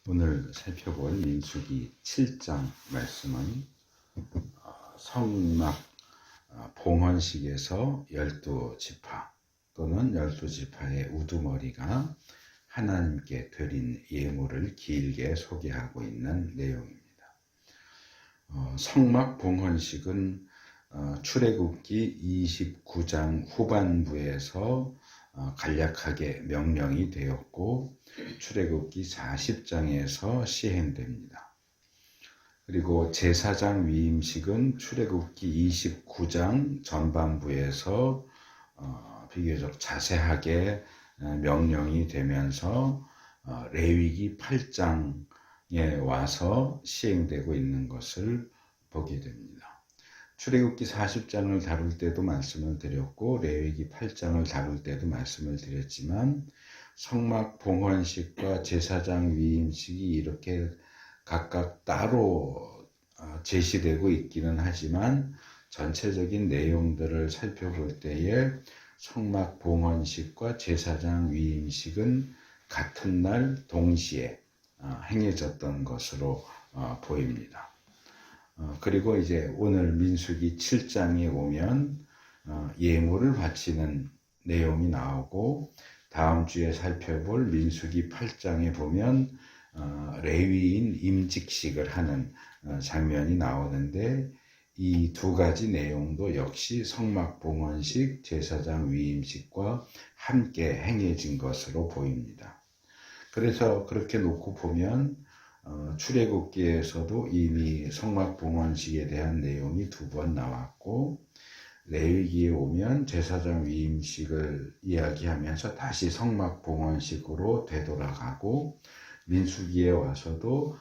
오늘 살펴볼 민수기 7장 말씀은 성막 봉헌식에서 12지파 또는 12지파의 우두머리가 하나님께 드린 예물을 길게 소개하고 있는 내용입니다. 성막 봉헌식은 출애굽기 29장 후반부에서 간략하게 명령이 되었고 출애굽기 40장에서 시행됩니다. 그리고 제사장 위임식은 출애굽기 29장 전반부에서 비교적 자세하게 명령이 되면서 레위기 8장에 와서 시행되고 있는 것을 보게 됩니다. 출애굽기 40장을 다룰 때도 말씀을 드렸고 레위기 8장을 다룰 때도 말씀을 드렸지만 성막 봉헌식과 제사장 위임식이 이렇게 각각 따로 제시되고 있기는 하지만 전체적인 내용들을 살펴볼 때에 성막 봉헌식과 제사장 위임식은 같은 날 동시에 행해졌던 것으로 보입니다. 그리고 이제 오늘 민수기 7장에 오면 예물을 바치는 내용이 나오고 다음 주에 살펴볼 민수기 8장에 보면 레위인 임직식을 하는 장면이 나오는데 이 두 가지 내용도 역시 성막 봉헌식, 제사장 위임식과 함께 행해진 것으로 보입니다. 그래서 그렇게 놓고 보면 출애굽기에서도 이미 성막 봉헌식에 대한 내용이 2번 나왔고 레위기에 오면 제사장 위임식을 이야기하면서 다시 성막 봉헌식으로 되돌아가고 민수기에 와서도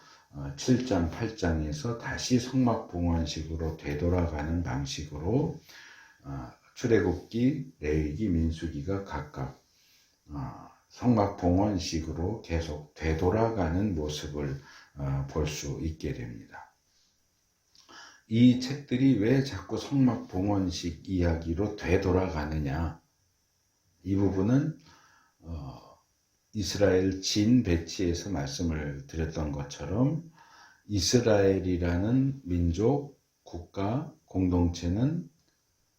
7장, 8장에서 다시 성막 봉헌식으로 되돌아가는 방식으로 출애굽기, 레위기, 민수기가 각각 성막 봉헌식으로 계속 되돌아가는 모습을 볼 수 있게 됩니다. 이 책들이 왜 자꾸 성막 봉헌식 이야기로 되돌아가느냐? 이 부분은 이스라엘 진 배치에서 말씀을 드렸던 것처럼 이스라엘이라는 민족, 국가, 공동체는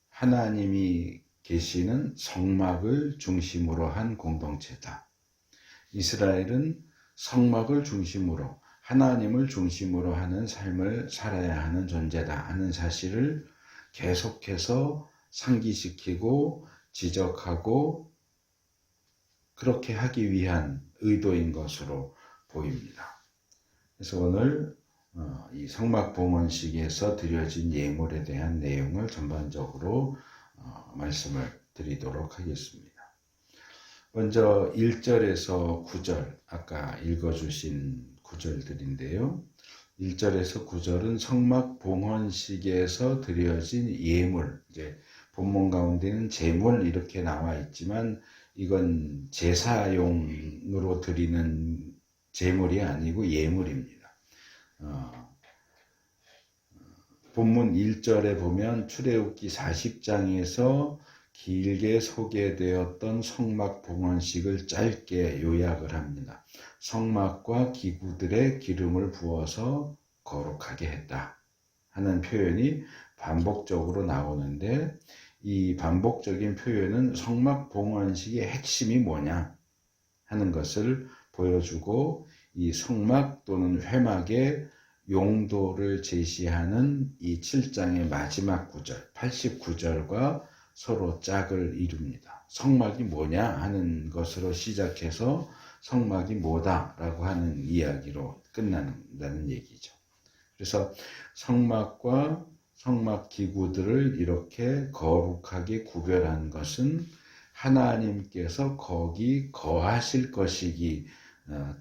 하나님이 계시는 성막을 중심으로 한 공동체다. 이스라엘은 성막을 중심으로 하나님을 중심으로 하는 삶을 살아야 하는 존재다 하는 사실을 계속해서 상기시키고 지적하고 그렇게 하기 위한 의도인 것으로 보입니다. 그래서 오늘 이 성막 봉헌식에서 드려진 예물에 대한 내용을 전반적으로 말씀을 드리도록 하겠습니다. 먼저 1절에서 9절, 아까 읽어주신 구절들인데요. 1절에서 9절은 성막 봉헌식에서 드려진 예물, 이제 본문 가운데는 제물 이렇게 나와 있지만 이건 제사용으로 드리는 제물이 아니고 예물입니다. 본문 1절에 보면 출애굽기 40장에서 길게 소개되었던 성막 봉헌식을 짧게 요약을 합니다. 성막과 기구들의 기름을 부어서 거룩하게 했다 하는 표현이 반복적으로 나오는데 이 반복적인 표현은 성막 봉헌식의 핵심이 뭐냐 하는 것을 보여주고 이 성막 또는 회막의 용도를 제시하는 이 7장의 마지막 구절 89절과 서로 짝을 이룹니다. 성막이 뭐냐 하는 것으로 시작해서 성막이 뭐다라고 하는 이야기로 끝난다는 얘기죠. 그래서 성막과 성막 기구들을 이렇게 거룩하게 구별한 것은 하나님께서 거기 거하실 것이기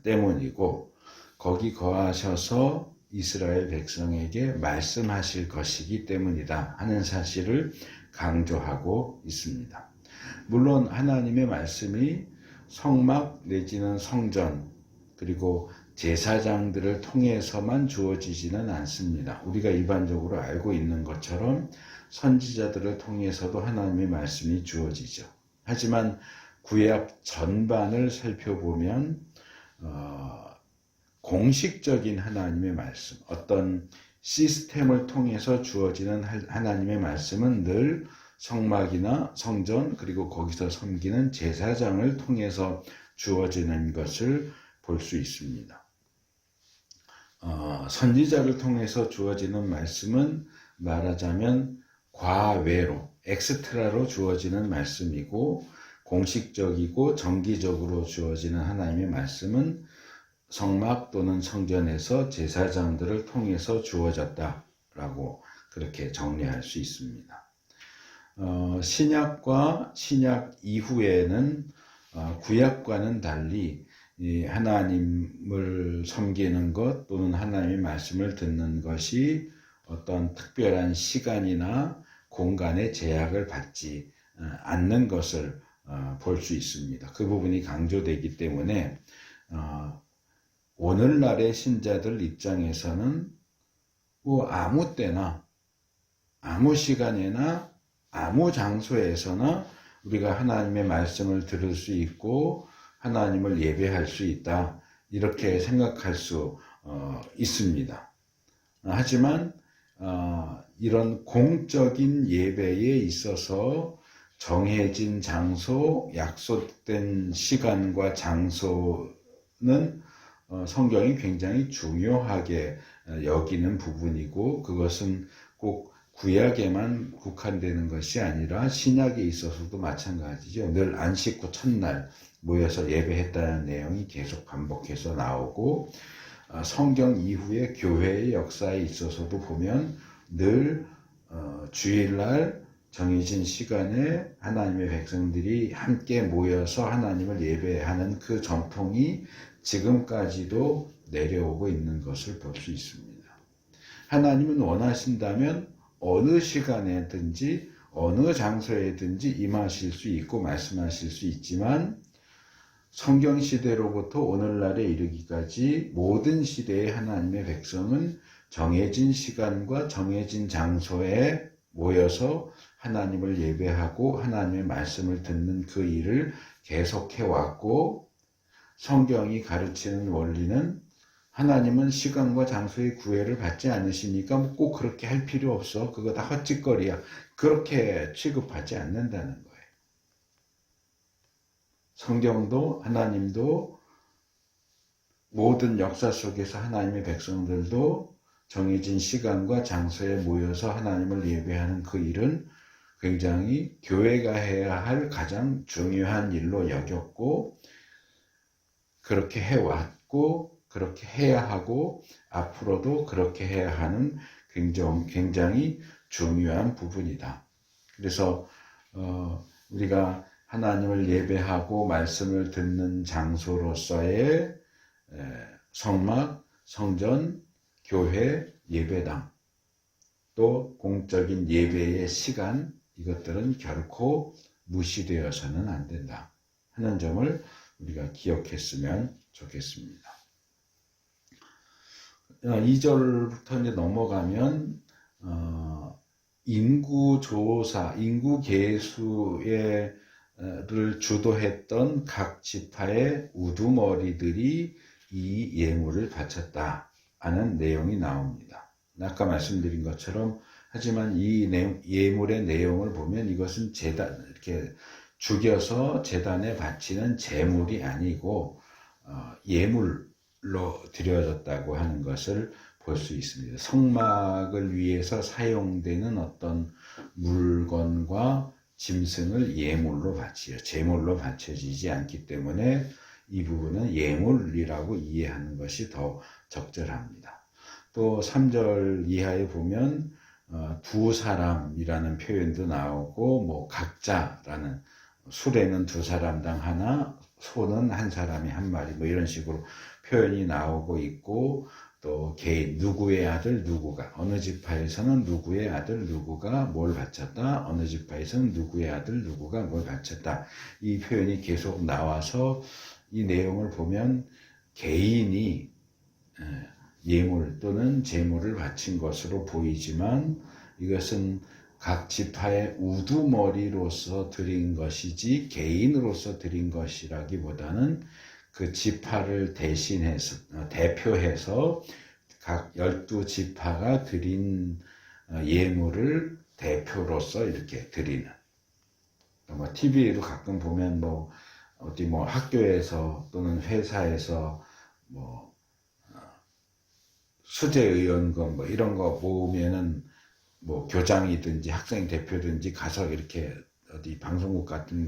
때문이고 거기 거하셔서 이스라엘 백성에게 말씀하실 것이기 때문이다 하는 사실을 강조하고 있습니다. 물론 하나님의 말씀이 성막 내지는 성전 그리고 제사장들을 통해서만 주어지지는 않습니다. 우리가 일반적으로 알고 있는 것처럼 선지자들을 통해서도 하나님의 말씀이 주어지죠. 하지만 구약 전반을 살펴보면 공식적인 하나님의 말씀, 어떤 시스템을 통해서 주어지는 하나님의 말씀은 늘 성막이나 성전, 그리고 거기서 섬기는 제사장을 통해서 주어지는 것을 볼 수 있습니다. 선지자를 통해서 주어지는 말씀은 말하자면 과외로, 엑스트라로 주어지는 말씀이고, 공식적이고 정기적으로 주어지는 하나님의 말씀은 성막 또는 성전에서 제사장들을 통해서 주어졌다라고 그렇게 정리할 수 있습니다. 신약과 신약 이후에는 구약과는 달리 하나님을 섬기는 것 또는 하나님의 말씀을 듣는 것이 어떤 특별한 시간이나 공간의 제약을 받지 않는 것을 볼 수 있습니다. 그 부분이 강조되기 때문에 오늘날의 신자들 입장에서는 뭐 아무 때나 아무 시간에나 아무 장소에서나 우리가 하나님의 말씀을 들을 수 있고 하나님을 예배할 수 있다, 이렇게 생각할 수 있습니다. 하지만 이런 공적인 예배에 있어서 정해진 장소, 약속된 시간과 장소는 성경이 굉장히 중요하게 여기는 부분이고, 그것은 꼭 구약에만 국한되는 것이 아니라 신약에 있어서도 마찬가지죠. 늘 안식 후 첫날 모여서 예배했다는 내용이 계속 반복해서 나오고, 성경 이후의 교회의 역사에 있어서도 보면 늘 주일날 정해진 시간에 하나님의 백성들이 함께 모여서 하나님을 예배하는 그 전통이 지금까지도 내려오고 있는 것을 볼 수 있습니다. 하나님은 원하신다면 어느 시간에든지 어느 장소에든지 임하실 수 있고 말씀하실 수 있지만, 성경 시대로부터 오늘날에 이르기까지 모든 시대의 하나님의 백성은 정해진 시간과 정해진 장소에 모여서 하나님을 예배하고 하나님의 말씀을 듣는 그 일을 계속해 왔고, 성경이 가르치는 원리는 하나님은 시간과 장소의 구애를 받지 않으시니까 꼭 그렇게 할 필요 없어, 그거 다 헛짓거리야, 그렇게 취급하지 않는다는 거예요. 성경도 하나님도 모든 역사 속에서 하나님의 백성들도 정해진 시간과 장소에 모여서 하나님을 예배하는 그 일은 굉장히 교회가 해야 할 가장 중요한 일로 여겼고, 그렇게 해왔고, 그렇게 해야 하고, 앞으로도 그렇게 해야 하는 굉장히 중요한 부분이다. 그래서 우리가 하나님을 예배하고 말씀을 듣는 장소로서의 성막, 성전, 교회, 예배당, 또 공적인 예배의 시간, 이것들은 결코 무시되어서는 안 된다 하는 점을 우리가 기억했으면 좋겠습니다. 2절부터 이제 넘어가면 인구조사, 인구계수를 주도했던 각 지파의 우두머리들이 이 예물을 바쳤다 하는 내용이 나옵니다. 아까 말씀드린 것처럼, 하지만 이 예물의 내용을 보면 이것은 제단, 이렇게 죽여서 제단에 바치는 제물이 아니고 예물로 드려졌다고 하는 것을 볼 수 있습니다. 성막을 위해서 사용되는 어떤 물건과 짐승을 예물로 바치요. 제물로 바쳐지지 않기 때문에 이 부분은 예물이라고 이해하는 것이 더 적절합니다. 또 3절 이하에 보면 두 사람이라는 표현도 나오고, 뭐 각자라는, 수레는 두 사람당 하나, 소는 한 사람이 한 마리, 뭐 이런 식으로 표현이 나오고 있고, 또 개인, 누구의 아들 누구가, 어느 지파에서는 누구의 아들 누구가 뭘 바쳤다, 어느 지파에서는 누구의 아들 누구가 뭘 바쳤다, 이 표현이 계속 나와서 이 내용을 보면 개인이 예물 또는 제물을 바친 것으로 보이지만, 이것은 각 지파의 우두머리로서 드린 것이지 개인으로서 드린 것이라기보다는 그 지파를 대표해서 각 12지파가 드린 예물을 대표로서 이렇게 드리는. 뭐 TV로 가끔 보면 뭐 어디 뭐 학교에서 또는 회사에서 뭐 수재의원금 뭐 이런 거 모으면은 뭐 교장이든지 학생 대표든지 가서 이렇게 어디 방송국 같은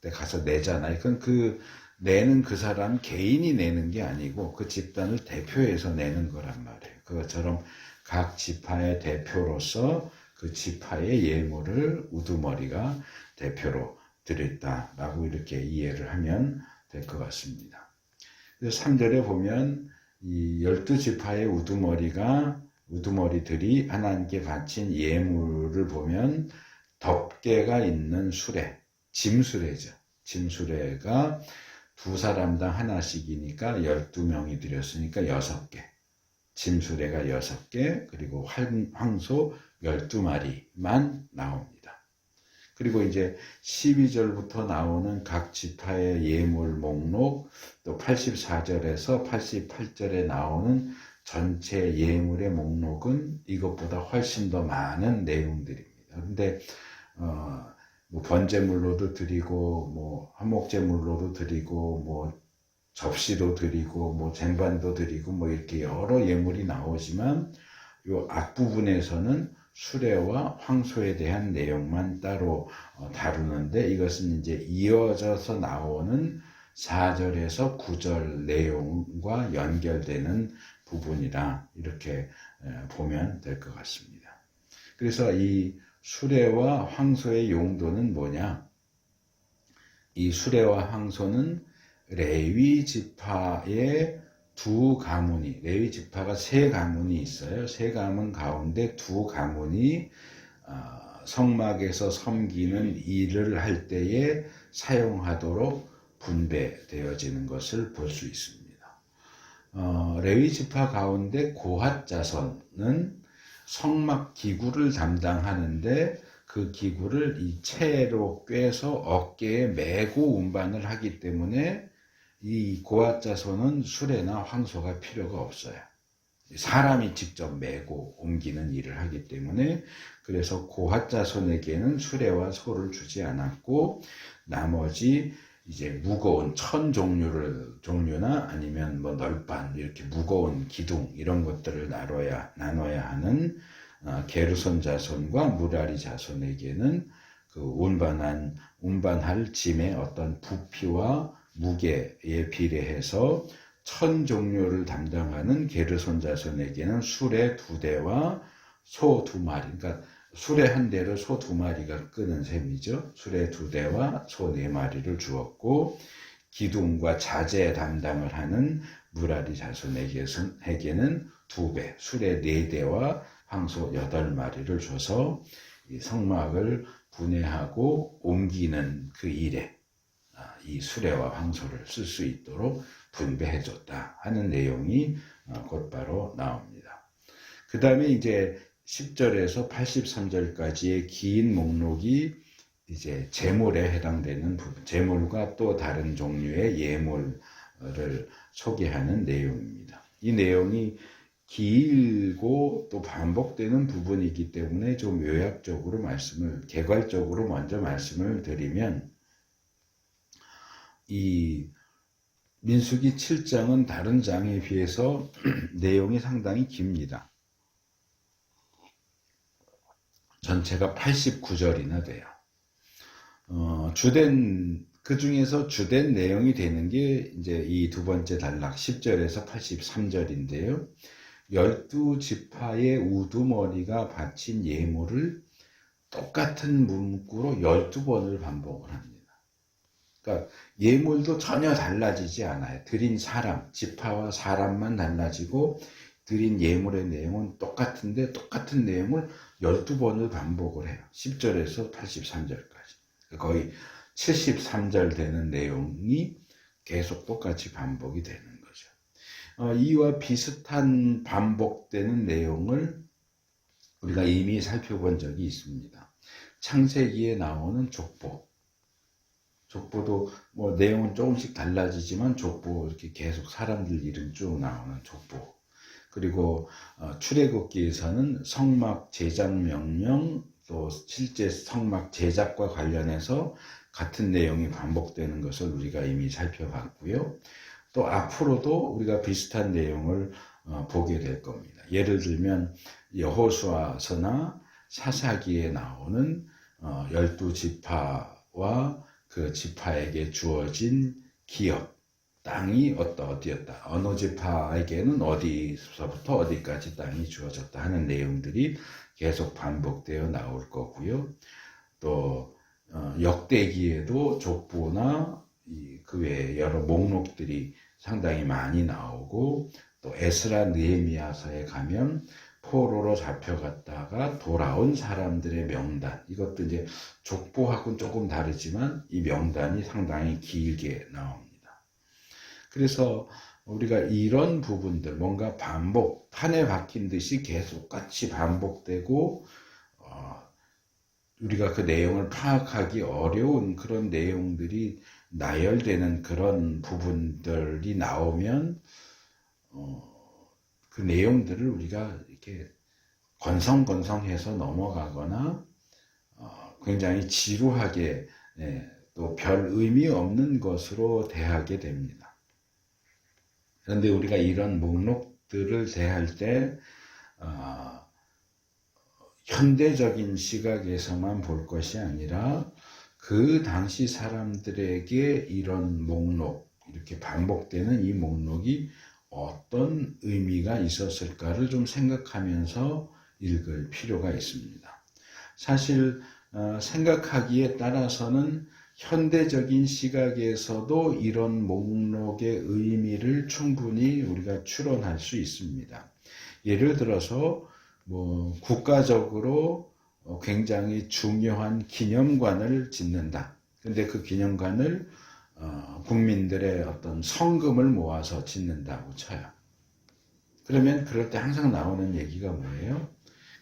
데 가서 내잖아요. 그건 그 내는 그 사람 개인이 내는 게 아니고 그 집단을 대표해서 내는 거란 말이에요. 그것처럼 각 지파의 대표로서 그 지파의 예물을 우두머리가 대표로 드렸다라고 이렇게 이해를 하면 될 것 같습니다. 그래서 3절에 보면 이 12지파의 우두머리들이 하나님께 바친 예물을 보면 덮개가 있는 수레, 짐수레죠. 짐수레가 두 사람당 하나씩이니까 12명이 드렸으니까 6개. 짐수레가 6개, 그리고 황소 12마리만 나옵니다. 그리고 이제 12절부터 나오는 각 지파의 예물 목록, 또 84절에서 88절에 나오는 전체 예물의 목록은 이것보다 훨씬 더 많은 내용들입니다. 그런데 뭐 번제물로도 드리고, 뭐 한목제물로도 드리고, 뭐 접시도 드리고, 뭐 쟁반도 드리고, 뭐 이렇게 여러 예물이 나오지만 요 앞부분에서는 수레와 황소에 대한 내용만 따로 다루는데, 이것은 이제 이어져서 나오는 4절에서 9절 내용과 연결되는 부분이라 이렇게 보면 될 것 같습니다. 그래서 이 수레와 황소의 용도는 뭐냐? 이 수레와 황소는 레위 지파의 두 가문이, 레위 지파가 세 가문이 있어요. 세 가문 가운데 두 가문이 성막에서 섬기는 일을 할 때에 사용하도록 분배되어지는 것을 볼 수 있습니다. 레위 지파 가운데 고핫 자손은 성막 기구를 담당하는데 그 기구를 이 채로 꿰서 어깨에 메고 운반을 하기 때문에 이 고핫 자손은 수레나 황소가 필요가 없어요. 사람이 직접 메고 옮기는 일을 하기 때문에, 그래서 고핫 자손에게는 수레와 소를 주지 않았고, 나머지 이제 무거운 천 종류나 아니면 뭐 널반 이렇게 무거운 기둥 이런 것들을 나눠야 하는 게르손 자손과 무라리 자손에게는 그 운반할 짐의 어떤 부피와 무게에 비례해서 천 종류를 담당하는 게르손 자손에게는 수레 2대와 소 2마리, 그러니까 수레 1대를 소 2마리가 끄는 셈이죠. 수레 2대와 소 4마리를 주었고, 기둥과 자재 담당을 하는 무라리 자손에게는 2배, 수레 4대와 황소 8마리를 줘서 이 성막을 분해하고 옮기는 그 일에 이 수레와 황소를 쓸 수 있도록 분배해줬다 하는 내용이 곧바로 나옵니다. 그 다음에 이제 10절에서 83절까지의 긴 목록이 이제 제물에 해당되는 부분, 제물과 또 다른 종류의 예물을 소개하는 내용입니다. 이 내용이 길고 또 반복되는 부분이기 때문에 좀 요약적으로 개괄적으로 먼저 말씀을 드리면, 이 민수기 7장은 다른 장에 비해서 내용이 상당히 깁니다. 전체가 89절이나 돼요. 그 중에서 주된 내용이 되는 게 이제 이 두 번째 단락 10절에서 83절인데요. 12지파의 우두머리가 바친 예물을 똑같은 문구로 12번을 반복을 합니다. 그러니까 예물도 전혀 달라지지 않아요. 드린 사람, 지파와 사람만 달라지고 드린 예물의 내용은 똑같은데 똑같은 내용을 12번을 반복을 해요. 10절에서 83절까지. 거의 73절 되는 내용이 계속 똑같이 반복이 되는 거죠. 이와 비슷한 반복되는 내용을 우리가 이미 살펴본 적이 있습니다. 창세기에 나오는 족보. 족보도 뭐 내용은 조금씩 달라지지만 족보 이렇게 계속 사람들 이름 쭉 나오는 족보. 그리고 출애굽기에서는 성막 제작 명령, 또 실제 성막 제작과 관련해서 같은 내용이 반복되는 것을 우리가 이미 살펴봤고요. 또 앞으로도 우리가 비슷한 내용을 보게 될 겁니다. 예를 들면 여호수아서나 사사기에 나오는 12지파와 그 지파에게 주어진 기업, 땅이 어디였다. 어느 지파에게는 어디서부터 어디까지 땅이 주어졌다 하는 내용들이 계속 반복되어 나올 거고요. 또 역대기에도 족보나 그 외에 여러 목록들이 상당히 많이 나오고, 또 에스라 느헤미야서에 가면 포로로 잡혀갔다가 돌아온 사람들의 명단, 이것도 이제 족보하고는 조금 다르지만 이 명단이 상당히 길게 나옵니다. 그래서 우리가 이런 부분들, 뭔가 반복, 판에 박힌 듯이 계속 같이 반복되고 우리가 그 내용을 파악하기 어려운 그런 내용들이 나열되는 그런 부분들이 나오면 그 내용들을 우리가 이렇게 건성건성해서 넘어가거나 굉장히 지루하게 또 별 의미 없는 것으로 대하게 됩니다. 그런데 우리가 이런 목록들을 대할 때 현대적인 시각에서만 볼 것이 아니라 그 당시 사람들에게 이런 목록, 이렇게 반복되는 이 목록이 어떤 의미가 있었을까를 좀 생각하면서 읽을 필요가 있습니다. 사실 생각하기에 따라서는 현대적인 시각에서도 이런 목록의 의미를 충분히 우리가 추론할 수 있습니다. 예를 들어서 국가적으로 굉장히 중요한 기념관을 짓는다. 근데 그 기념관을 국민들의 어떤 성금을 모아서 짓는다고 쳐요. 그러면 그럴 때 항상 나오는 얘기가 뭐예요?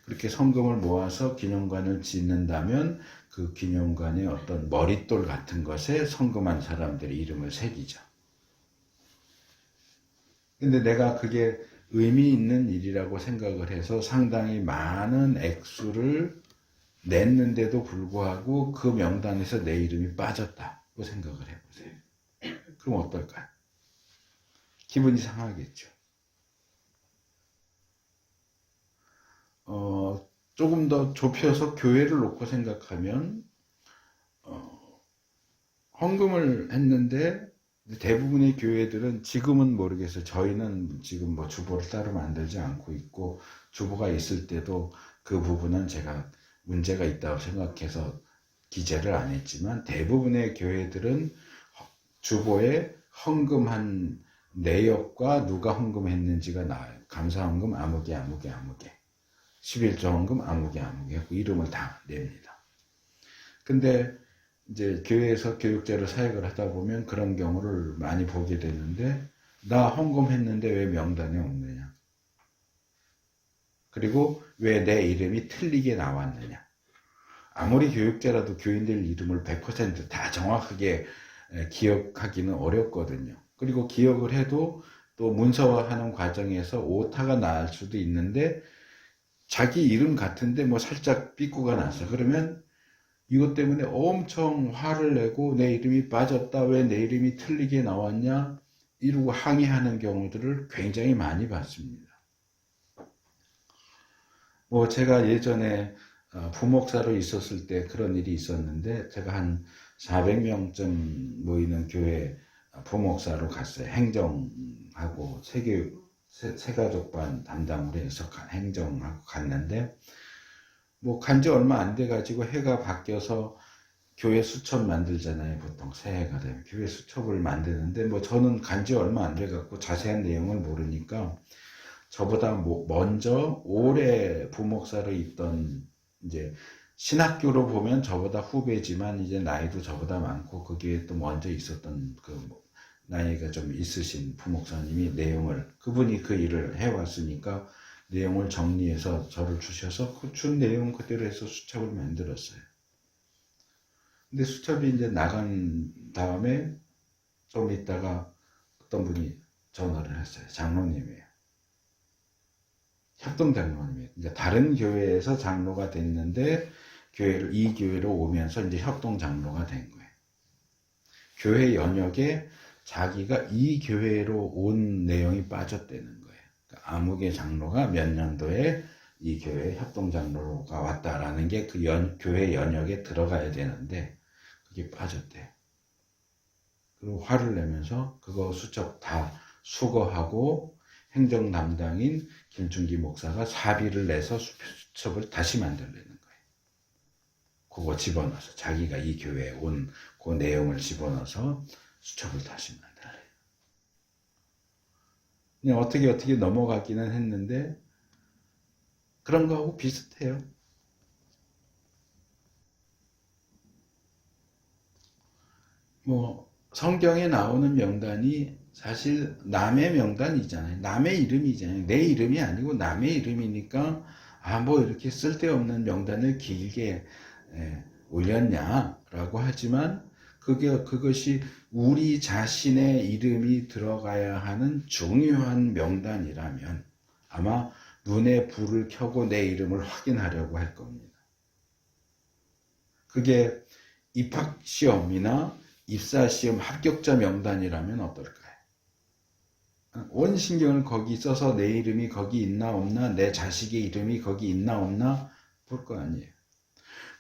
그렇게 성금을 모아서 기념관을 짓는다면 그 기념관의 어떤 머릿돌 같은 것에 성금한 사람들의 이름을 새기죠. 근데 내가 그게 의미 있는 일이라고 생각을 해서 상당히 많은 액수를 냈는데도 불구하고 그 명단에서 내 이름이 빠졌다고 생각을 해보세요. 그럼 어떨까요? 기분이 상하겠죠. 조금 더 좁혀서 교회를 놓고 생각하면 헌금을 했는데 대부분의 교회들은, 지금은 모르겠어요. 저희는 지금 주보를 따로 만들지 않고 있고, 주보가 있을 때도 그 부분은 제가 문제가 있다고 생각해서 기재를 안 했지만, 대부분의 교회들은 주보에 헌금한 내역과 누가 헌금했는지가 나와요. 감사헌금 아무개 11조 헌금 아무개 하고 이름을 다 냅니다. 근데 이제 교회에서 교육자로 사역을 하다 보면 그런 경우를 많이 보게 되는데, 나 헌금했는데 왜 명단에 없느냐? 그리고 왜 내 이름이 틀리게 나왔느냐? 아무리 교육자라도 교인들 이름을 100% 정확하게 기억하기는 어렵거든요. 그리고 기억을 해도 또 문서화하는 과정에서 오타가 날 수도 있는데, 자기 이름 같은데 살짝 삐꾸가 났어. 그러면 이것 때문에 엄청 화를 내고, 내 이름이 빠졌다, 왜 내 이름이 틀리게 나왔냐, 이러고 항의하는 경우들을 굉장히 많이 봤습니다. 제가 예전에 부목사로 있었을 때 그런 일이 있었는데, 제가 한 400명쯤 모이는 교회 부목사로 갔어요. 행정하고 세가족반 담당으로 해서 행정하고 갔는데, 간지 얼마 안 돼가지고 해가 바뀌어서 교회 수첩 만들잖아요. 보통 새해가 되면 교회 수첩을 만드는데, 저는 간지 얼마 안 돼갖고 자세한 내용을 모르니까 저보다 먼저 오래 부목사로 있던, 이제 신학교로 보면 저보다 후배지만 이제 나이도 저보다 많고 거기에 또 먼저 있었던 나이가 좀 있으신 부목사님이 그분이 그 일을 해왔으니까 내용을 정리해서 저를 주셔서 준 내용 그대로 해서 수첩을 만들었어요. 근데 수첩이 이제 나간 다음에 좀 있다가 어떤 분이 전화를 했어요. 장로님이에요. 협동 장로님이에요. 이제 다른 교회에서 장로가 됐는데 이 교회로 오면서 이제 협동 장로가 된 거예요. 교회 연역에 자기가 이 교회로 온 내용이 빠졌다는 거예요. 그러니까 아무개 장로가 몇 년도에 이 교회 협동 장로가 왔다라는 게 그 교회 연역에 들어가야 되는데 그게 빠졌대요. 그리고 화를 내면서 그거 수첩 다 수거하고 행정 담당인 김충기 목사가 사비를 내서 수첩을 다시 만들려는 거예요. 그거 집어넣어서 자기가 이 교회에 온 그 내용을 집어넣어서 수첩을 다시 만들어요. 그냥 어떻게 넘어가기는 했는데 그런 거하고 비슷해요. 뭐 성경에 나오는 명단이 사실 남의 명단이잖아요. 남의 이름이잖아요. 내 이름이 아니고 남의 이름이니까 뭐 이렇게 쓸데없는 명단을 길게 올렸냐라고 하지만 그것이 우리 자신의 이름이 들어가야 하는 중요한 명단이라면 아마 눈에 불을 켜고 내 이름을 확인하려고 할 겁니다. 그게 입학시험이나 입사시험 합격자 명단이라면 어떨까요? 온 신경을 거기 써서 내 이름이 거기 있나 없나, 내 자식의 이름이 거기 있나 없나 볼 거 아니에요.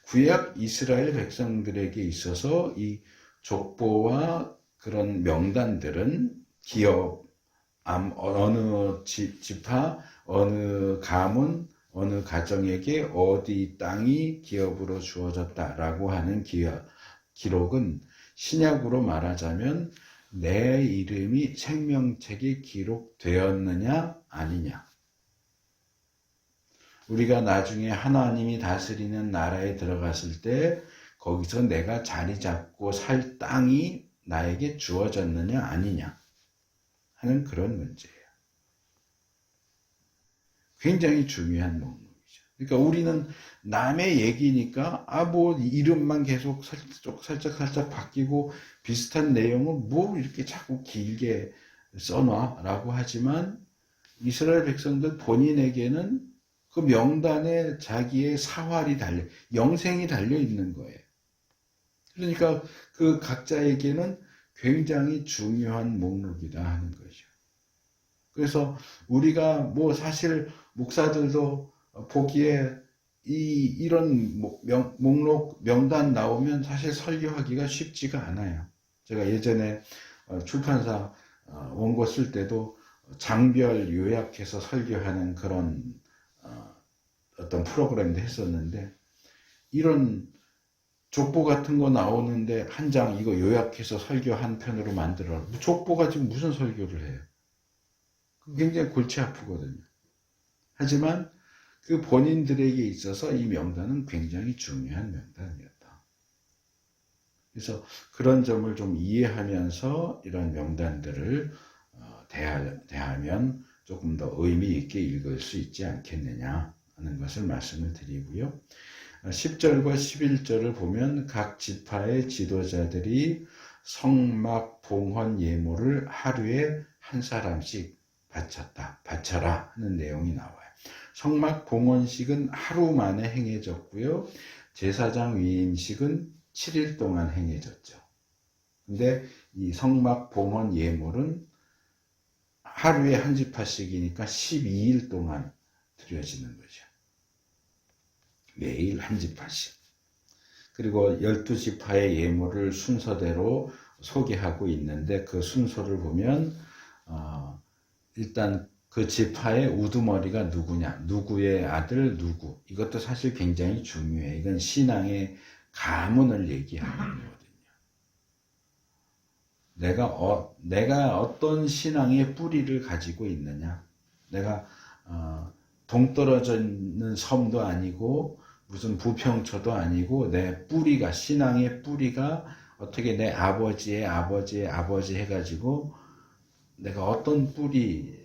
구약 이스라엘 백성들에게 있어서 이 족보와 그런 명단들은 기업, 어느 지파, 어느 가문, 어느 가정에게 어디 땅이 기업으로 주어졌다라고 하는 기록은 신약으로 말하자면 내 이름이 생명책에 기록되었느냐 아니냐. 우리가 나중에 하나님이 다스리는 나라에 들어갔을 때 거기서 내가 자리 잡고 살 땅이 나에게 주어졌느냐 아니냐 하는 그런 문제예요. 굉장히 중요한 목록이죠. 그러니까 우리는 남의 얘기니까 뭐 이름만 계속 살짝 바뀌고 비슷한 내용을 뭐 이렇게 자꾸 길게 써놔라고 하지만 이스라엘 백성들 본인에게는 그 명단에 자기의 사활이 영생이 달려 있는 거예요. 그러니까 그 각자에게는 굉장히 중요한 목록이다 하는 거죠. 그래서 우리가 뭐 사실 목사들도 보기에 이런 목록 명단 나오면 사실 설교하기가 쉽지가 않아요. 제가 예전에 출판사 원고 쓸 때도 장별 요약해서 설교하는 그런 어떤 프로그램도 했었는데 이런 족보 같은 거 나오는데 한 장 이거 요약해서 설교 한 편으로 만들어. 족보가 지금 무슨 설교를 해요? 굉장히 골치 아프거든요. 하지만 그 본인들에게 있어서 이 명단은 굉장히 중요한 명단이었다. 그래서 그런 점을 좀 이해하면서 이런 명단들을 대하면 조금 더 의미 있게 읽을 수 있지 않겠느냐 하는 것을 말씀을 드리고요. 10절과 11절을 보면 각 지파의 지도자들이 성막 봉헌 예물을 하루에 한 사람씩 바쳐라 하는 내용이 나와요. 성막 봉헌식은 하루 만에 행해졌고요. 제사장 위임식은 7일 동안 행해졌죠. 근데 이 성막 봉헌 예물은 하루에 한 지파씩이니까 12일 동안 드려지는 거죠. 매일 한 지파씩. 그리고 12지파의 예물을 순서대로 소개하고 있는데 그 순서를 보면 일단 그 지파의 우두머리가 누구냐, 누구의 아들 누구. 이것도 사실 굉장히 중요해. 이건 신앙의 가문을 얘기하는 거거든요. 내가 어떤 신앙의 뿌리를 가지고 있느냐. 내가 동떨어져 있는 섬도 아니고 무슨 부평초도 아니고 내 뿌리가 신앙의 뿌리가 어떻게 내 아버지의 아버지 해가지고 내가 어떤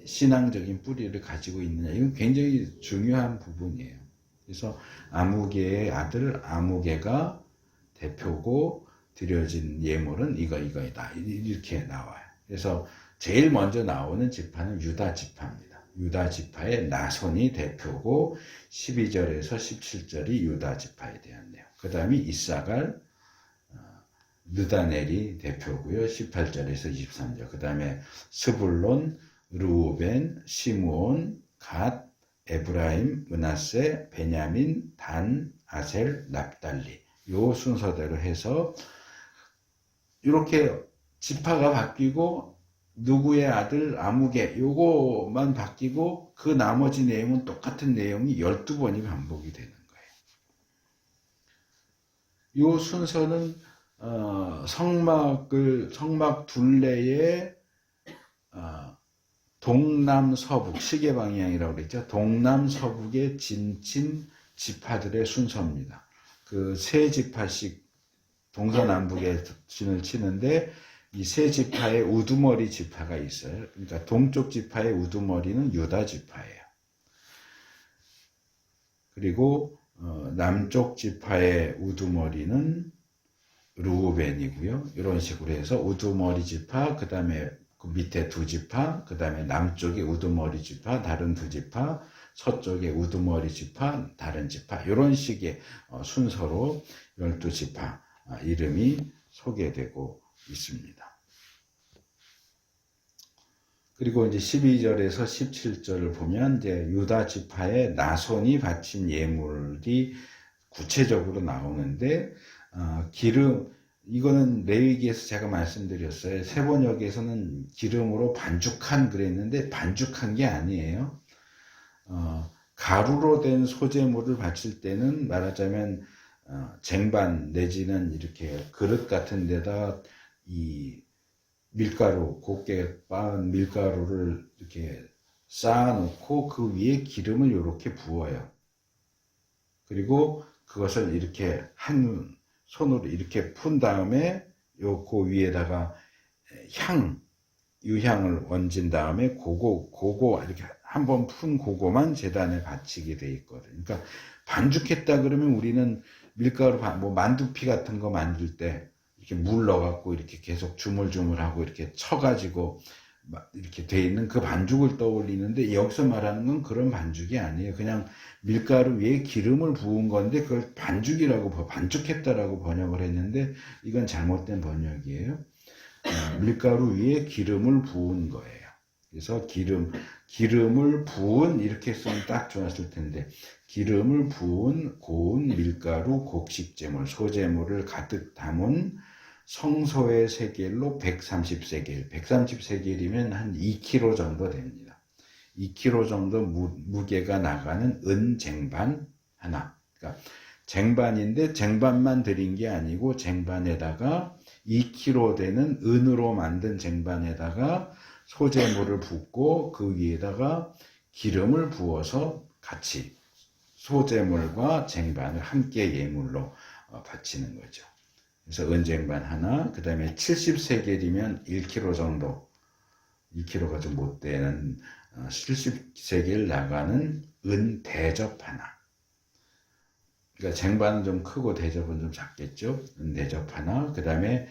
신앙적인 뿌리를 가지고 있느냐. 이건 굉장히 중요한 부분이에요. 그래서 아무개의 아들 아무개가 대표고 드려진 예물은 이거이다. 이렇게 나와요. 그래서 제일 먼저 나오는 지파는 유다 지파입니다. 유다 지파의 나손이 대표고 12절에서 17절이 유다 지파에 대한 내용. 그 다음에 이사갈, 느다넬이 대표고요. 18절에서 23절. 그 다음에 스불론, 르우벤, 시므온, 갓, 에브라임, 므낫세, 베냐민, 단, 아셀, 납달리. 요 순서대로 해서 이렇게 지파가 바뀌고 누구의 아들 아무개 요거만 바뀌고 그 나머지 내용은 똑같은 내용이 12번이 반복이 되는 거예요. 요 순서는 성막 둘레의 동남서북 시계 방향이라고 그랬죠. 동남서북의 진친 지파들의 순서입니다. 그 세 지파씩 동서남북에 진을 치는데 이 세 지파의 우두머리 지파가 있어요. 그러니까 동쪽 지파의 우두머리는 유다 지파예요. 그리고 남쪽 지파의 우두머리는 르우벤이고요. 이런 식으로 해서 우두머리 지파, 그 다음에 그 밑에 두 지파, 그 다음에 남쪽에 우두머리 지파, 다른 두 지파, 서쪽에 우두머리 지파, 다른 지파, 이런 식의 순서로 12지파 이름이 소개되고 있습니다. 그리고 이제 12절에서 17절을 보면 이제 유다 지파의 나손이 바친 예물이 구체적으로 나오는데 기름, 이거는 레위기에서 제가 말씀드렸어요. 세번역에서는 기름으로 반죽한 그랬는데 반죽한 게 아니에요. 가루로 된 소재물을 바칠 때는 말하자면 쟁반 내지는 이렇게 그릇 같은 데다 이 밀가루, 곱게 빻은 밀가루를 이렇게 쌓아놓고 그 위에 기름을 이렇게 부어요. 그리고 그것을 이렇게 한 손으로 이렇게 푼 다음에 그 위에다가 유향을 얹은 다음에 그거 이렇게 한번 푼 그거만 제단에 바치게 돼 있거든요. 그러니까 반죽했다 그러면 우리는 밀가루, 뭐 만두피 같은 거 만들 때 이렇게 물 넣어갖고 이렇게 계속 주물주물하고 이렇게 쳐가지고 이렇게 돼 있는 그 반죽을 떠올리는데 여기서 말하는 건 그런 반죽이 아니에요. 그냥 밀가루 위에 기름을 부은 건데 그걸 반죽했다라고 번역을 했는데 이건 잘못된 번역이에요. 밀가루 위에 기름을 부은 거예요. 그래서 기름을 부은 이렇게 쓰면 딱 좋았을 텐데 기름을 부은 고운 밀가루 곡식재물 소재물을 가득 담은 성소의 세겔로 130세겔 130세겔이면 한 2kg 정도 됩니다. 2kg 정도 무게가 나가는 은 쟁반 하나. 그러니까 쟁반인데 쟁반만 드린 게 아니고 쟁반에다가 2kg 되는 은으로 만든 쟁반에다가 소재물을 붓고 그 위에다가 기름을 부어서 같이 소재물과 쟁반을 함께 예물로 바치는 거죠. 그래서 은쟁반 하나, 그 다음에 70세겔이면 1kg 정도, 2kg가 좀 못 되는 70세겔 나가는 은 대접 하나. 그러니까 쟁반은 좀 크고 대접은 좀 작겠죠. 은 대접 하나, 그 다음에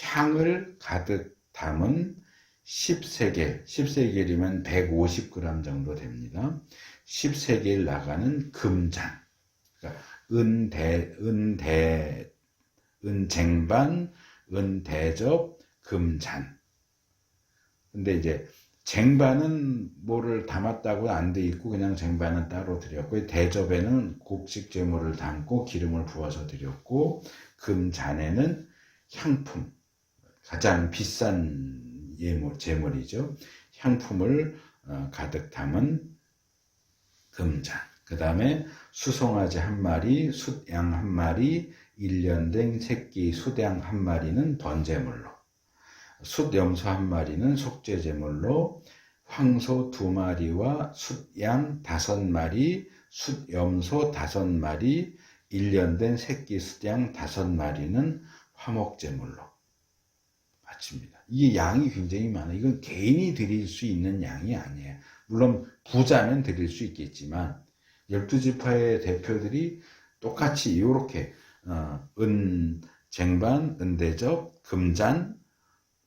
향을 가득 담은 10세겔, 10세겔이면 150g 정도 됩니다. 10세겔 나가는 금잔, 그러니까 은쟁반, 은대접, 금잔. 근데 이제 쟁반은 뭐를 담았다고 안 돼 있고 그냥 쟁반은 따로 드렸고 대접에는 곡식 재물을 담고 기름을 부어서 드렸고 금잔에는 향품, 가장 비싼 제물이죠. 향품을 가득 담은 금잔. 그 다음에 수송아지 한 마리, 숫양 한 마리, 1년 된 새끼 숫양 한 마리는 번제물로, 숫염소 한 마리는 속죄제물로, 황소 2마리와 숫양 5마리, 숫염소 5마리, 1년 된 새끼 숫양 5마리는 화목제물로 바칩니다. 이게 양이 굉장히 많아요. 이건 개인이 드릴 수 있는 양이 아니에요. 물론 부자면 드릴 수 있겠지만 12지파의 대표들이 똑같이 이렇게 쟁반, 은대접, 금잔,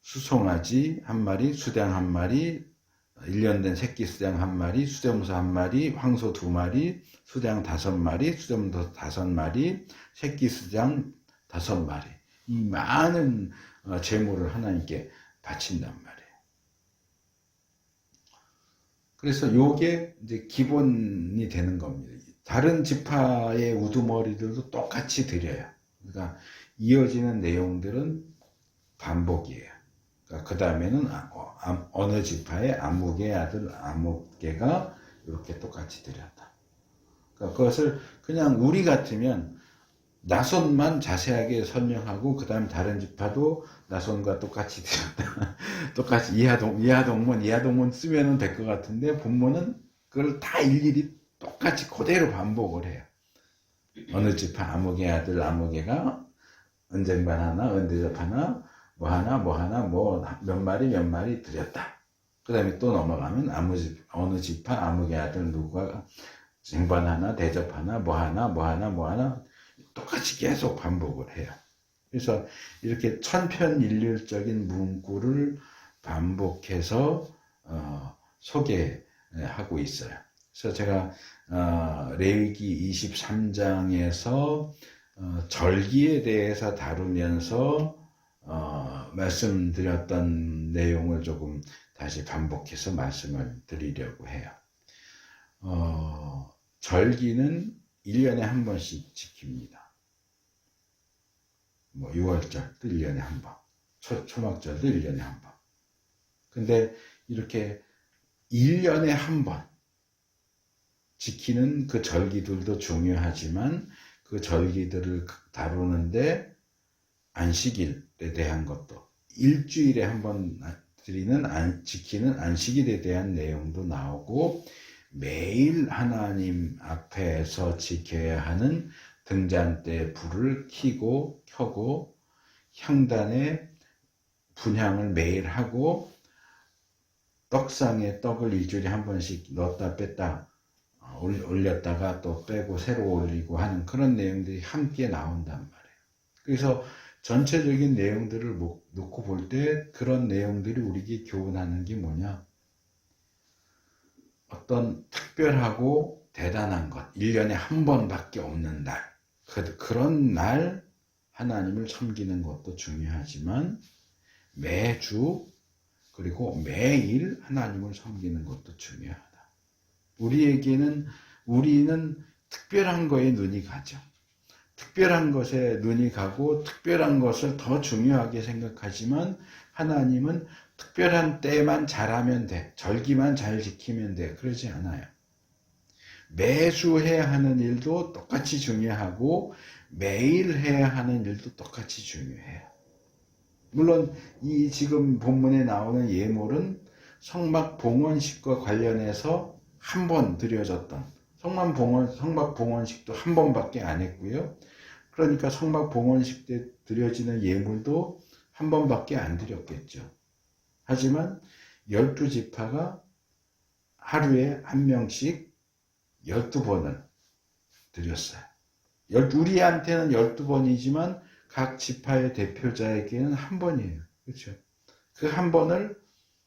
수송아지 한 마리, 수량 한 마리, 1년 된 새끼 수량 한 마리, 수렴소 한 마리, 황소 2마리, 수량 5마리, 수렴소 5마리, 새끼 수량 5마리. 이 많은 제물을 하나님께 바친단 말이에요. 그래서 요게 이제 기본이 되는 겁니다. 다른 지파의 우두머리들도 똑같이 드려요. 그러니까 이어지는 내용들은 반복이에요. 그 다음에는 어느 지파의 아무개 아들 아무개가 이렇게 똑같이 드렸다. 그러니까 그것을 그냥 우리 같으면 나손만 자세하게 설명하고 그 다음 다른 지파도 나손과 똑같이 드렸다. 똑같이 이하동문 쓰면 될 것 같은데 본문은 그걸 다 일일이 똑같이 그대로 반복을 해요. 어느 지파 아무개 아들 아무개가 은쟁반 하나, 은대접 하나, 몇 마리 드렸다. 그 다음에 또 넘어가면 어느 지파 아무개 아들 누가 쟁반 하나, 대접 하나, 똑같이 계속 반복을 해요. 그래서 이렇게 천편일률적인 문구를 반복해서 소개하고 있어요. 그래서 제가 레위기 23장에서 절기에 대해서 다루면서 말씀드렸던 내용을 조금 다시 반복해서 말씀을 드리려고 해요. 절기는 1년에 한 번씩 지킵니다. 6월절도 1년에 한 번, 초막절도 1년에 한 번. 근데 이렇게 1년에 한 번 지키는 그 절기들도 중요하지만 그 절기들을 다루는데 안식일에 대한 것도 일주일에 한 번 지키는 안식일에 대한 내용도 나오고 매일 하나님 앞에서 지켜야 하는 등잔대 불을 켜고 향단에 분향을 매일 하고 떡상에 떡을 일주일에 한 번씩 넣었다 뺐다 올렸다가 또 빼고 새로 올리고 하는 그런 내용들이 함께 나온단 말이에요. 그래서 전체적인 내용들을 놓고 볼 때 그런 내용들이 우리에게 교훈하는 게 뭐냐? 어떤 특별하고 대단한 것, 1년에 한 번밖에 없는 날, 그런 날 하나님을 섬기는 것도 중요하지만 매주 그리고 매일 하나님을 섬기는 것도 중요하다. 우리는 특별한 거에 눈이 가죠. 특별한 것에 눈이 가고 특별한 것을 더 중요하게 생각하지만 하나님은 특별한 때만 잘하면 돼. 절기만 잘 지키면 돼. 그러지 않아요. 매주 해야 하는 일도 똑같이 중요하고 매일 해야 하는 일도 똑같이 중요해요. 물론 이 지금 본문에 나오는 예물은 성막 봉헌식과 관련해서 한 번 드려졌던 성막 봉헌식도 한 번밖에 안 했고요. 그러니까 성막 봉헌식 때 드려지는 예물도 한 번밖에 안 드렸겠죠. 하지만 12지파가 하루에 한 명씩 12번을 드렸어요. 우리한테는 12번이지만 각 지파의 대표자에게는 한 번이에요. 그렇죠? 그 한 번을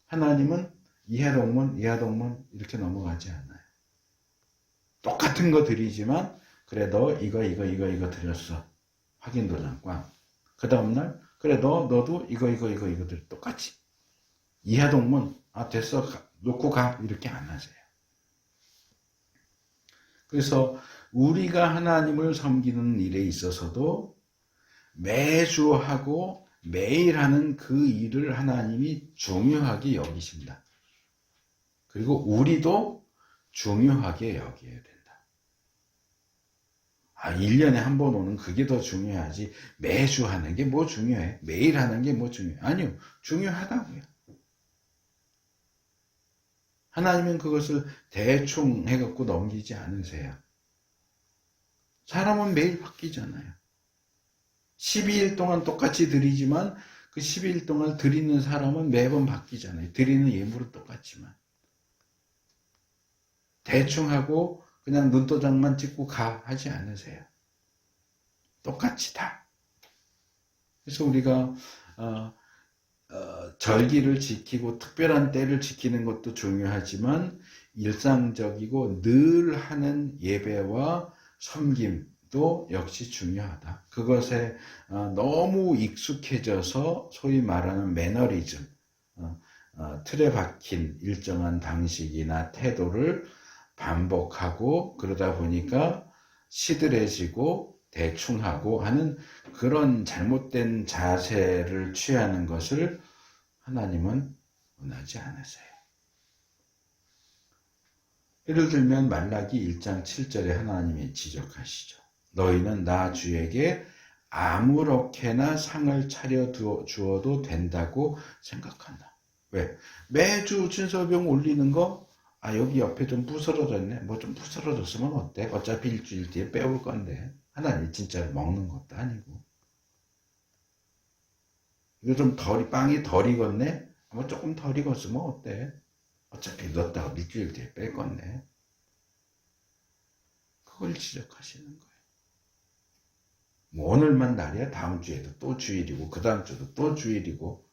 하나님은 이하동문 이렇게 넘어가지 않아요. 똑같은 거 드리지만 그래 너 이거 드렸어. 확인 도장꽝. 그 다음날 그래 너도 이거 들 똑같이. 이하동문 됐어 놓고 가 이렇게 안 하세요. 그래서 우리가 하나님을 섬기는 일에 있어서도 매주 하고 매일 하는 그 일을 하나님이 중요하게 여기신다. 그리고 우리도 중요하게 여겨야 된다. 1년에 한 번 오는 그게 더 중요하지 매주 하는 게 뭐 중요해? 매일 하는 게 뭐 중요해? 아니요. 중요하다고요. 하나님은 그것을 대충 해갖고 넘기지 않으세요. 사람은 매일 바뀌잖아요. 12일 동안 똑같이 드리지만 그 12일 동안 드리는 사람은 매번 바뀌잖아요. 드리는 예물은 똑같지만. 대충 하고 그냥 눈도장만 찍고 가 하지 않으세요. 똑같이 다. 그래서 우리가 절기를 지키고 특별한 때를 지키는 것도 중요하지만 일상적이고 늘 하는 예배와 섬김도 역시 중요하다. 그것에 너무 익숙해져서 소위 말하는 매너리즘, 틀에 박힌 일정한 방식이나 태도를 반복하고 그러다 보니까 시들해지고 대충하고 하는 그런 잘못된 자세를 취하는 것을 하나님은 원하지 않으세요. 예를 들면 말라기 1장 7절에 하나님이 지적하시죠. 너희는 나 주에게 아무렇게나 상을 차려 주어도 된다고 생각한다. 왜? 매주 진설병 올리는 거, 여기 옆에 좀 부스러졌네. 뭐 좀 부스러졌으면 어때? 어차피 일주일 뒤에 빼올 건데. 하나님 진짜 먹는 것도 아니고. 이거 좀 빵이 덜 익었네? 뭐 조금 덜 익었으면 어때? 어차피 넣었다가 일주일 뒤에 뺄 건데. 그걸 지적하시는 거예요. 뭐 오늘만 날이야? 다음 주에도 또 주일이고, 그 다음 주도 또 주일이고.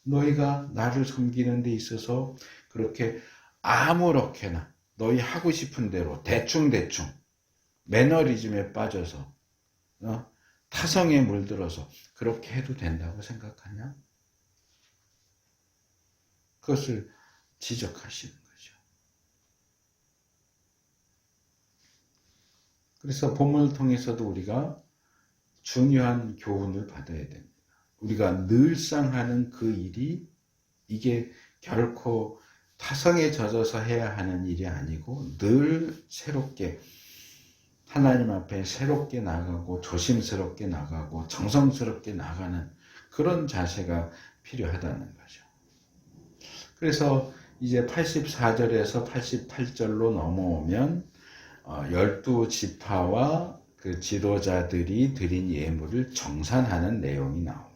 너희가 나를 섬기는 데 있어서 그렇게 아무렇게나 너희 하고 싶은 대로 대충대충 매너리즘에 빠져서 타성에 물들어서 그렇게 해도 된다고 생각하냐? 그것을 지적하시는 거죠. 그래서 본문을 통해서도 우리가 중요한 교훈을 받아야 됩니다. 우리가 늘상 하는 그 일이 이게 결코 타성에 젖어서 해야 하는 일이 아니고 늘 새롭게 하나님 앞에 새롭게 나가고 조심스럽게 나가고 정성스럽게 나가는 그런 자세가 필요하다는 거죠. 그래서 이제 84절에서 88절로 넘어오면 12지파와 그 지도자들이 드린 예물을 정산하는 내용이 나옵니다.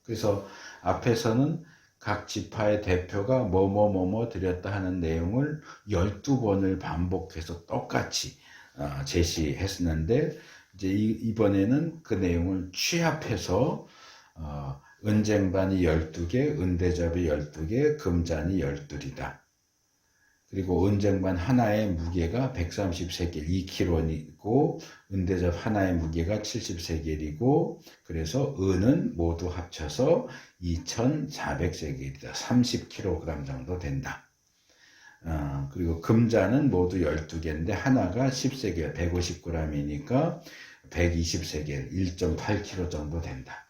그래서 앞에서는 각 지파의 대표가 뭐뭐 드렸다 하는 내용을 12번을 반복해서 똑같이 제시했었는데 이제 이번에는 그 내용을 취합해서 은쟁반이 12개, 은대접이 12개, 금잔이 12이다. 그리고 은쟁반 하나의 무게가 130세겔 2kg이고 은대접 하나의 무게가 70세겔이고 그래서 은은 모두 합쳐서 2400세겔이다. 30kg 정도 된다. 그리고 금잔은 모두 12개인데 하나가 10세겔 150g이니까 120세겔 1.8kg 정도 된다.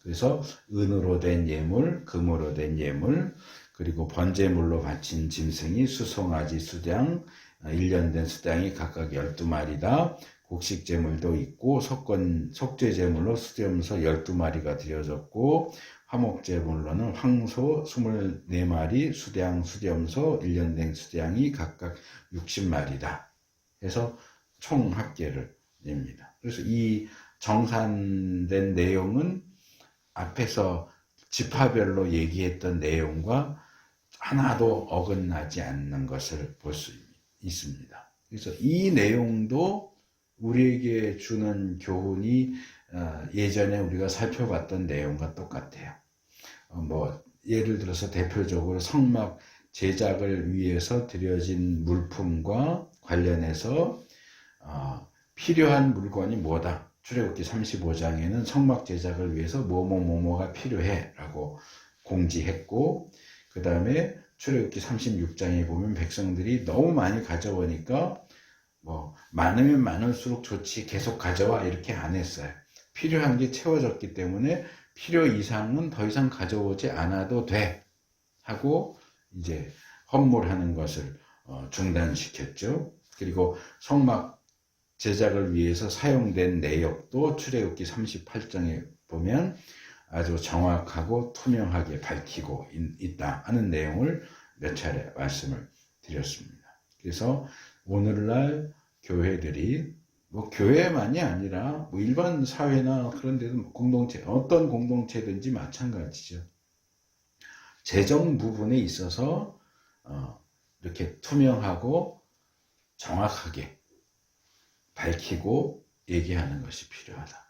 그래서 은으로 된 예물, 금으로 된 예물, 그리고 번제물로 바친 짐승이 수송아지 수장, 1년 된 수장이 각각 12마리다. 곡식제물도 있고 속죄제물로 수염소 12마리가 드려졌고 화목제물로는 황소 24마리, 수장, 수염소, 1년 된 수장이 각각 60마리다. 해서 총 합계를 냅니다. 그래서 이 정산된 내용은 앞에서 지파별로 얘기했던 내용과 하나도 어긋나지 않는 것을 볼 수 있습니다. 그래서 이 내용도 우리에게 주는 교훈이 예전에 우리가 살펴봤던 내용과 똑같아요. 뭐 예를 들어서 대표적으로 성막 제작을 위해서 드려진 물품과 관련해서 필요한 물건이 뭐다. 출애굽기 35장에는 성막 제작을 위해서 뭐뭐뭐뭐가 필요해 라고 공지했고 그 다음에 출애굽기 36장에 보면 백성들이 너무 많이 가져오니까 뭐 많으면 많을수록 좋지 계속 가져와 이렇게 안 했어요. 필요한 게 채워졌기 때문에 필요 이상은 더 이상 가져오지 않아도 돼 하고 이제 헌물하는 것을 중단시켰죠. 그리고 성막 제작을 위해서 사용된 내역도 출애굽기 38장에 보면 아주 정확하고 투명하게 밝히고 있다 하는 내용을 몇 차례 말씀을 드렸습니다. 그래서 오늘날 교회들이 뭐 교회만이 아니라 뭐 일반 사회나 그런 데도 공동체 어떤 공동체든지 마찬가지죠. 재정 부분에 있어서 이렇게 투명하고 정확하게 밝히고 얘기하는 것이 필요하다.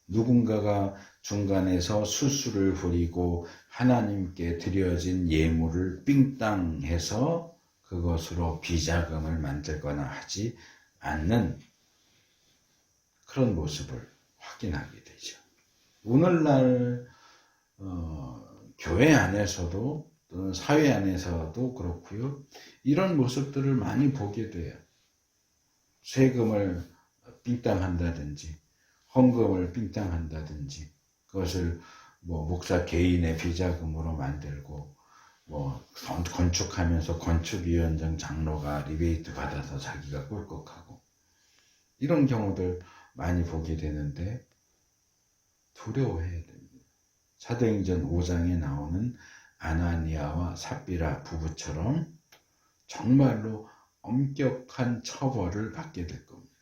누군가가 중간에서 수수를 부리고 하나님께 드려진 예물을 삥땅해서 그것으로 비자금을 만들거나 하지 않는 그런 모습을 확인하게 되죠. 오늘날 교회 안에서도 또는 사회 안에서도 그렇고요. 이런 모습들을 많이 보게 돼요. 세금을 삥땅한다든지 헌금을 삥땅한다든지 그것을 목사 개인의 비자금으로 만들고 건축하면서 건축위원장 장로가 리베이트 받아서 자기가 꿀꺽하고 이런 경우들 많이 보게 되는데 두려워해야 됩니다. 사도행전 5장에 나오는 아나니아와 삽비라 부부처럼 정말로 엄격한 처벌을 받게 될 겁니다.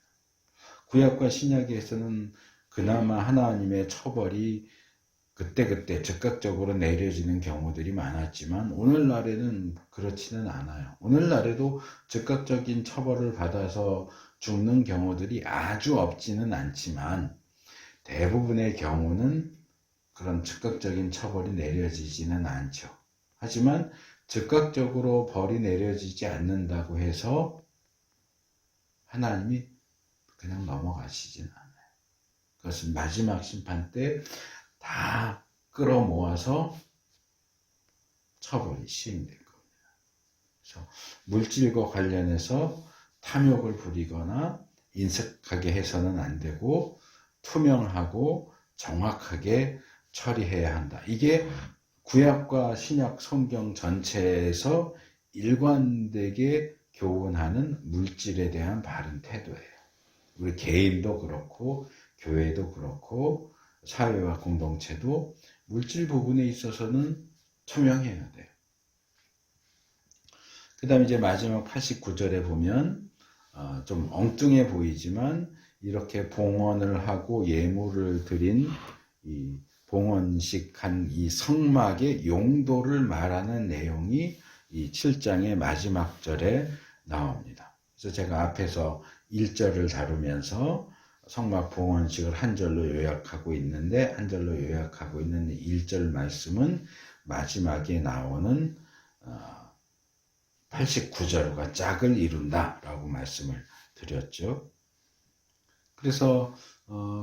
구약과 신약에서는 그나마 하나님의 처벌이 그때그때 즉각적으로 내려지는 경우들이 많았지만 오늘날에는 그렇지는 않아요. 오늘날에도 즉각적인 처벌을 받아서 죽는 경우들이 아주 없지는 않지만 대부분의 경우는 그런 즉각적인 처벌이 내려지지는 않죠. 하지만 즉각적으로 벌이 내려지지 않는다고 해서 하나님이 그냥 넘어가시진 않아요. 그것은 마지막 심판 때 다 끌어모아서 처벌이 시행될 겁니다. 그래서 물질과 관련해서 탐욕을 부리거나 인색하게 해서는 안 되고 투명하고 정확하게 처리해야 한다. 이게 구약과 신약 성경 전체에서 일관되게 교훈하는 물질에 대한 바른 태도예요. 우리 개인도 그렇고 교회도 그렇고 사회와 공동체도 물질 부분에 있어서는 투명해야 돼요. 그 다음에 이제 마지막 89절에 보면 좀 엉뚱해 보이지만 이렇게 봉헌을 하고 예물을 드린 이 봉헌식한 이 성막의 용도를 말하는 내용이 이 7장의 마지막 절에 나옵니다. 그래서 제가 앞에서 1절을 다루면서 성막 봉헌식을 한 절로 요약하고 있는데 한 절로 요약하고 있는 1절 말씀은 마지막에 나오는 89절과 짝을 이룬다 라고 말씀을 드렸죠. 그래서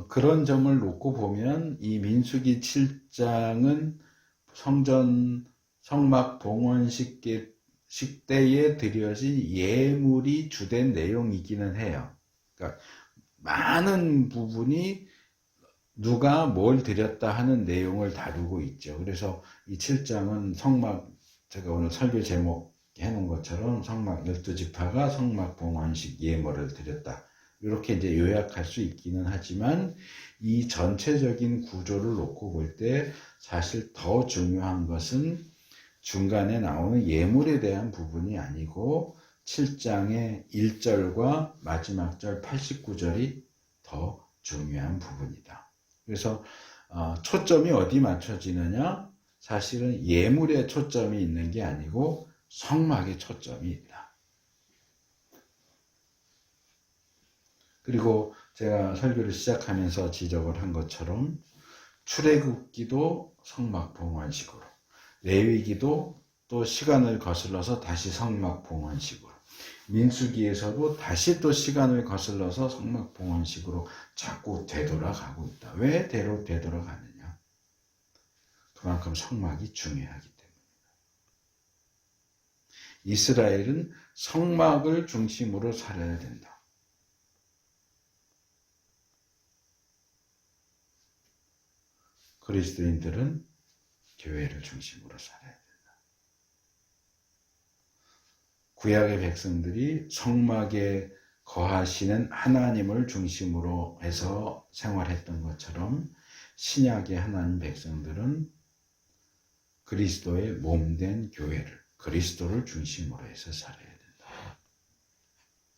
그런 점을 놓고 보면 이 민수기 7장은 성막 봉헌식 때에 드려진 예물이 주된 내용이기는 해요. 그러니까 많은 부분이 누가 뭘 드렸다 하는 내용을 다루고 있죠. 그래서 이 7장은 성막, 제가 오늘 설교 제목 해놓은 것처럼 성막 12지파가 성막 봉헌식 예물을 드렸다. 이렇게 이제 요약할 수 있기는 하지만 이 전체적인 구조를 놓고 볼 때 사실 더 중요한 것은 중간에 나오는 예물에 대한 부분이 아니고 7장의 1절과 마지막 절 89절이 더 중요한 부분이다. 그래서 초점이 어디 맞춰지느냐? 사실은 예물에 초점이 있는 게 아니고 성막에 초점이 있다. 그리고 제가 설교를 시작하면서 지적을 한 것처럼 출애굽기도 성막 봉헌식으로, 레위기도 또 시간을 거슬러서 다시 성막 봉헌식으로, 민수기에서도 다시 또 시간을 거슬러서 성막 봉헌식으로 자꾸 되돌아가고 있다. 왜 되돌아가느냐? 그만큼 성막이 중요하기 때문입니다. 이스라엘은 성막을 중심으로 살아야 된다. 그리스도인들은 교회를 중심으로 살아야 된다. 구약의 백성들이 성막에 거하시는 하나님을 중심으로 해서 생활했던 것처럼 신약의 하나님 백성들은 그리스도의 몸된 교회를, 그리스도를 중심으로 해서 살아야 된다.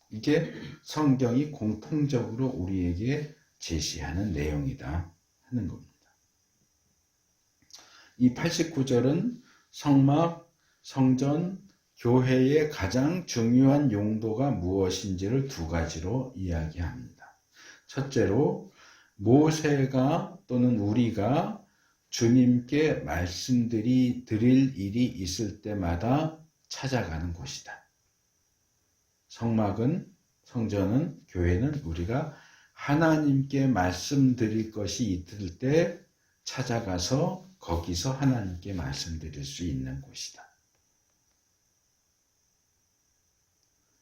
이게 성경이 공통적으로 우리에게 제시하는 내용이다 하는 겁니다. 이 89절은 성막, 성전, 교회의 가장 중요한 용도가 무엇인지를 두 가지로 이야기합니다. 첫째로 모세가 또는 우리가 주님께 말씀드릴 일이 있을 때마다 찾아가는 곳이다. 성전은, 교회는 우리가 하나님께 말씀드릴 것이 있을 때 찾아가서 거기서 하나님께 말씀드릴 수 있는 곳이다.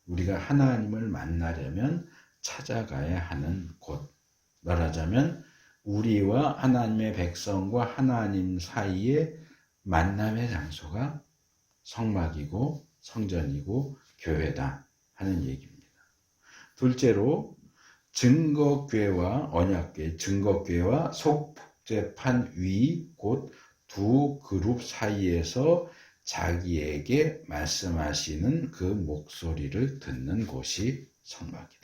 우리가 하나님을 만나려면 찾아가야 하는 곳. 말하자면 우리와 하나님의 백성과 하나님 사이의 만남의 장소가 성막이고 성전이고 교회다 하는 얘기입니다. 둘째로 증거궤와 언약궤, 증거궤와 속죄판 위 곧 두 그룹 사이에서 자기에게 말씀하시는 그 목소리를 듣는 곳이 성막이다.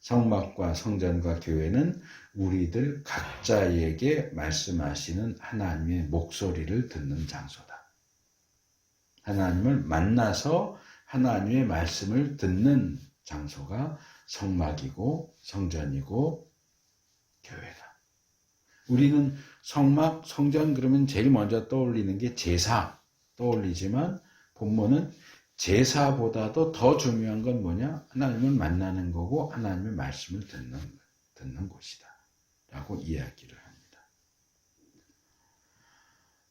성막과 성전과 교회는 우리들 각자에게 말씀하시는 하나님의 목소리를 듣는 장소다. 하나님을 만나서 하나님의 말씀을 듣는 장소가 성막이고 성전이고 교회다. 우리는 성막, 성전 그러면 제일 먼저 떠올리는 게 제사 떠올리지만 본문은 제사보다도 더 중요한 건 뭐냐? 하나님을 만나는 거고 하나님의 말씀을 듣는 곳이다 라고 이야기를 합니다.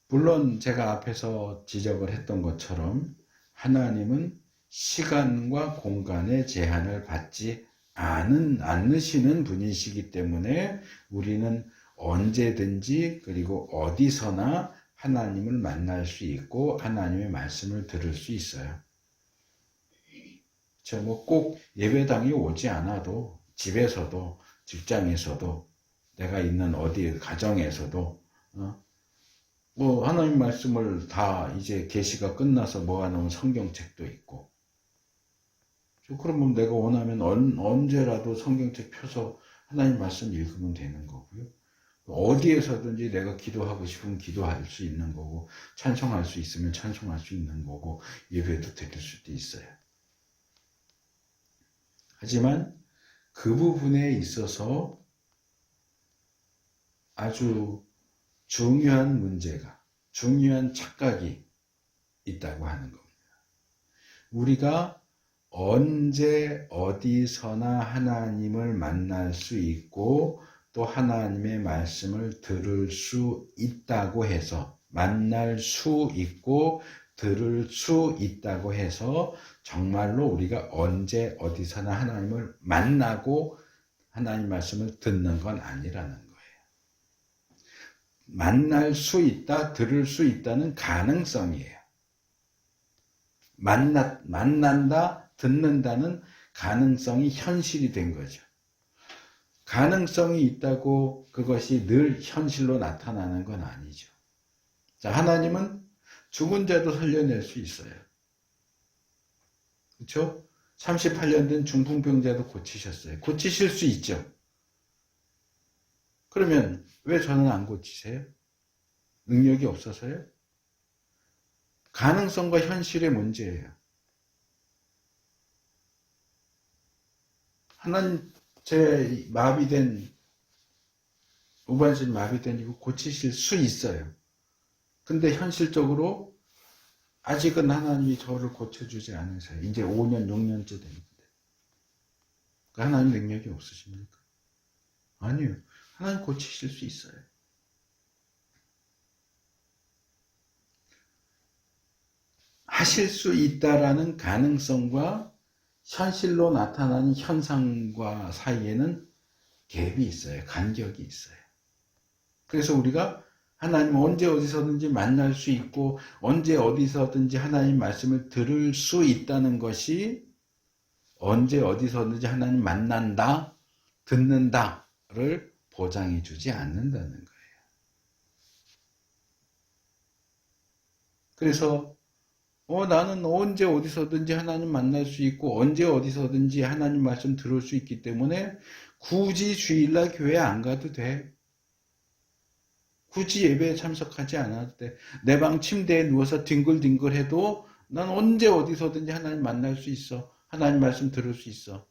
물론 제가 앞에서 지적을 했던 것처럼 하나님은 시간과 공간의 제한을 받지 않으시는 분이시기 때문에 우리는 언제든지 그리고 어디서나 하나님을 만날 수 있고 하나님의 말씀을 들을 수 있어요. 꼭 예배당에 오지 않아도 집에서도 직장에서도 내가 있는 어디 가정에서도 하나님 말씀을 다 이제 계시가 끝나서 모아놓은 성경책도 있고 그러면 내가 원하면 언제라도 성경책 펴서 하나님 말씀 읽으면 되는 거고요. 어디에서든지 내가 기도하고 싶으면 기도할 수 있는 거고 찬송할 수 있으면 찬송할 수 있는 거고 예배도 드릴 수도 있어요. 하지만 그 부분에 있어서 아주 중요한 문제가, 중요한 착각이 있다고 하는 겁니다. 우리가 언제 어디서나 하나님을 만날 수 있고 또 하나님의 말씀을 들을 수 있다고 해서 만날 수 있고 들을 수 있다고 해서 정말로 우리가 언제 어디서나 하나님을 만나고 하나님 말씀을 듣는 건 아니라는 거예요. 만날 수 있다, 들을 수 있다는 가능성이에요. 만난다, 듣는다는 가능성이 현실이 된 거죠. 가능성이 있다고 그것이 늘 현실로 나타나는 건 아니죠. 자, 하나님은 죽은 자도 살려낼 수 있어요. 그렇죠? 38년 된 중풍병자도 고치셨어요. 고치실 수 있죠. 그러면 왜 저는 안 고치세요? 능력이 없어서요? 가능성과 현실의 문제예요. 하나님 제 마비된 우반신 마비된 이거 고치실 수 있어요. 근데 현실적으로 아직은 하나님이 저를 고쳐주지 않으세요. 이제 5년, 6년째 되는데. 하나님 능력이 없으십니까? 아니요. 하나님 고치실 수 있어요. 하실 수 있다라는 가능성과 현실로 나타나는 현상과 사이에는 갭이 있어요. 간격이 있어요. 그래서 우리가 하나님 언제 어디서든지 만날 수 있고 언제 어디서든지 하나님 말씀을 들을 수 있다는 것이 언제 어디서든지 하나님 만난다, 듣는다를 보장해 주지 않는다는 거예요. 그래서 나는 언제 어디서든지 하나님 만날 수 있고 언제 어디서든지 하나님 말씀 들을 수 있기 때문에 굳이 주일날 교회 안 가도 돼. 굳이 예배에 참석하지 않아도 돼. 내 방 침대에 누워서 뒹굴뒹굴 해도 난 언제 어디서든지 하나님 만날 수 있어. 하나님 말씀 들을 수 있어.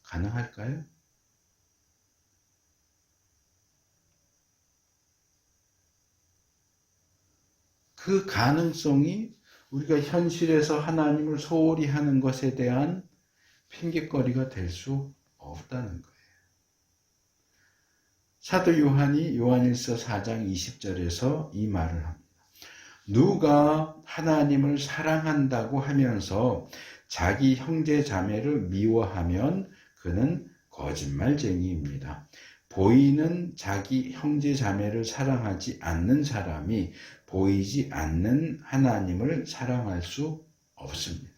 가능할까요? 그 가능성이 우리가 현실에서 하나님을 소홀히 하는 것에 대한 핑계거리가 될 수 없다는 거예요. 사도 요한이 요한일서 4장 20절에서 이 말을 합니다. 누가 하나님을 사랑한다고 하면서 자기 형제 자매를 미워하면 그는 거짓말쟁이입니다. 보이는 자기 형제 자매를 사랑하지 않는 사람이 보이지 않는 하나님을 사랑할 수 없습니다.